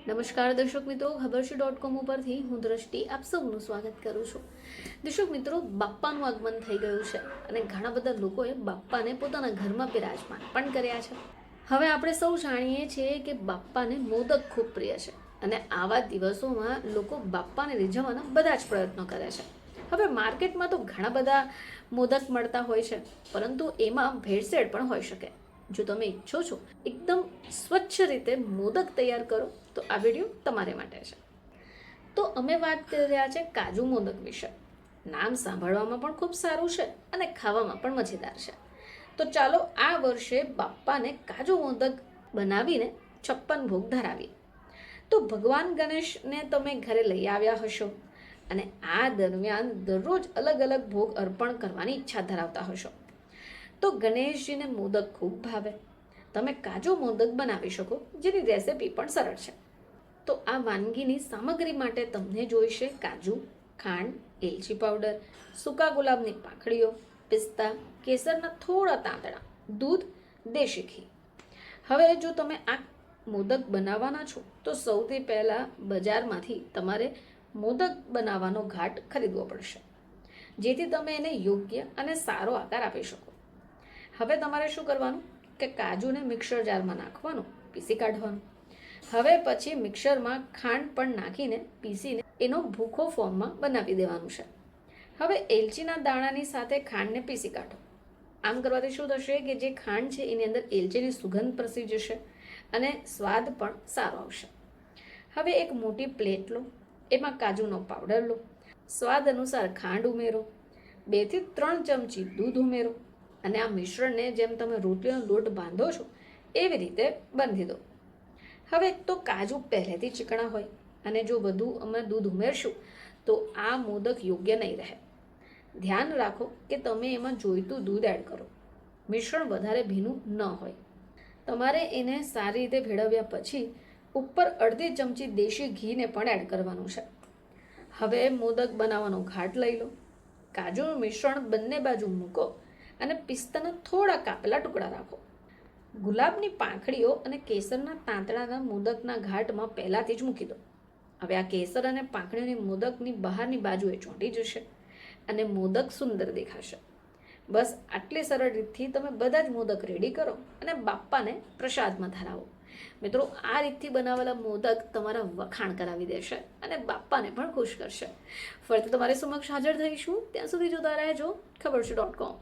નમસ્કાર દર્શક મિત્રો, ખબરશી.com ઉપરથી હું દ્રષ્ટિ આપ સૌનું સ્વાગત કરું છું. દર્શક મિત્રો, બાપ્પાનું આગમન થઈ ગયું છે અને ઘણા બધા લોકોએ બાપ્પાને પોતાના ઘરમાં બિરાજમાન પણ કર્યા છે. હવે આપણે સૌ જાણીએ છીએ કે બાપ્પાને મોદક ખૂબ પ્રિય છે અને આવા દિવસોમાં લોકો બાપ્પાને રીઝવવાના બધા જ પ્રયત્નો કરે છે. હવે માર્કેટમાં તો ઘણા બધા મોદક મળતા હોય છે, પરંતુ એમાં ભેળસેળ પણ હોઈ શકે. જો તમે ઈચ્છો છો એકદમ સ્વચ્છ રીતે મોદક તૈયાર કરો તો આ વિડીયો તમારે માટે છે. તો અમે વાત કરી રહ્યા છે કાજુ મોદક વિશે. નામ સાંભળવામાં પણ ખૂબ સારું છે અને ખાવામાં પણ મજેદાર છે. તો ચાલો આ વર્ષે બાપ્પાને કાજુ મોદક બનાવીને 56 ભોગ ધરાવીએ. તો ભગવાન ગણેશને તમે ઘરે લઈ આવ્યા હશો અને આ દરમિયાન દરરોજ અલગ અલગ ભોગ અર્પણ કરવાની ઈચ્છા ધરાવતા હશો. તો ગણેશજીને મોદક ખૂબ ભાવે. તમે કાજુ મોદક બનાવી શકો, જેની રેસિપી પણ સરળ છે. તો આ વાનગીની સામગ્રી માટે તમને જોઈશે કાજુ, ખાંડ, એલચી પાવડર, સૂકા ગુલાબની પાંખડીઓ, પિસ્તા, કેસરના થોડા તાંતણા, દૂધ, દેશી ઘી. હવે જો તમે આ મોદક બનાવવાના છો તો સૌથી પહેલાં બજારમાંથી તમારે મોદક બનાવવાનો ઘાટ ખરીદવો પડશે, જેથી તમે એને યોગ્ય અને સારો આકાર આપી શકો. હવે તમારે શું કરવાનું કે કાજુને મિક્સર જારમાં નાખવાનું, પીસી કાઢવાનું. હવે પછી મિક્સરમાં ખાંડ પણ નાખીને પીસીને એનો ભૂખો ફોર્મમાં બનાવી દેવાનું છે. હવે એલચીના દાણાની સાથે ખાંડને પીસી કાઢો. આમ કરવાથી શું થશે કે જે ખાંડ છે એની અંદર એલચીની સુગંધ પ્રસરી જશે અને સ્વાદ પણ સારો આવશે. હવે એક મોટી પ્લેટ લો, એમાં કાજુનો પાવડર લો, સ્વાદ અનુસાર ખાંડ ઉમેરો, 2 થી 3 ચમચી દૂધ ઉમેરો અને આ મિશ્રણને જેમ તમે રોટલીનો લોટ બાંધો છો એવી રીતે બાંધી દો. હવે તો કાજુ પહેલેથી ચીકણા હોય અને જો વધુ અમે દૂધ ઉમેરશું તો આ મોદક યોગ્ય નહીં રહે. ધ્યાન રાખો કે તમે એમાં જોઈતું દૂધ એડ કરો. મિશ્રણ વધારે ભીનું ન હોય. તમારે એને સારી રીતે ભેળવ્યા પછી ઉપર અડધી ચમચી દેશી ઘીને પણ એડ કરવાનું છે. હવે મોદક બનાવવાનો ઘાટ લઈ લો. કાજુનું મિશ્રણ બંને બાજુ મૂકો અને પિસ્તાના થોડા કાપેલા ટુકડા રાખો. ગુલાબની પાંખડીઓ અને કેસરના તાંતણાના મોદકના ઘાટમાં પહેલાંથી જ મૂકી દો. હવે આ કેસર અને પાંખડીઓની મોદકની બહારની બાજુએ ચોંટી જશે અને મોદક સુંદર દેખાશે. બસ આટલી સરળ રીતથી તમે બધા જ મોદક રેડી કરો અને બાપ્પાને પ્રસાદમાં ધરાવો. મિત્રો, આ રીતથી બનાવેલા મોદક તમારા વખાણ કરાવી દેશે અને બાપ્પાને પણ ખુશ કરશે. ફરીથી તમારી સમક્ષ હાજર થઈશું. ત્યાં સુધી જોતા રહેજો ખબરશી.com.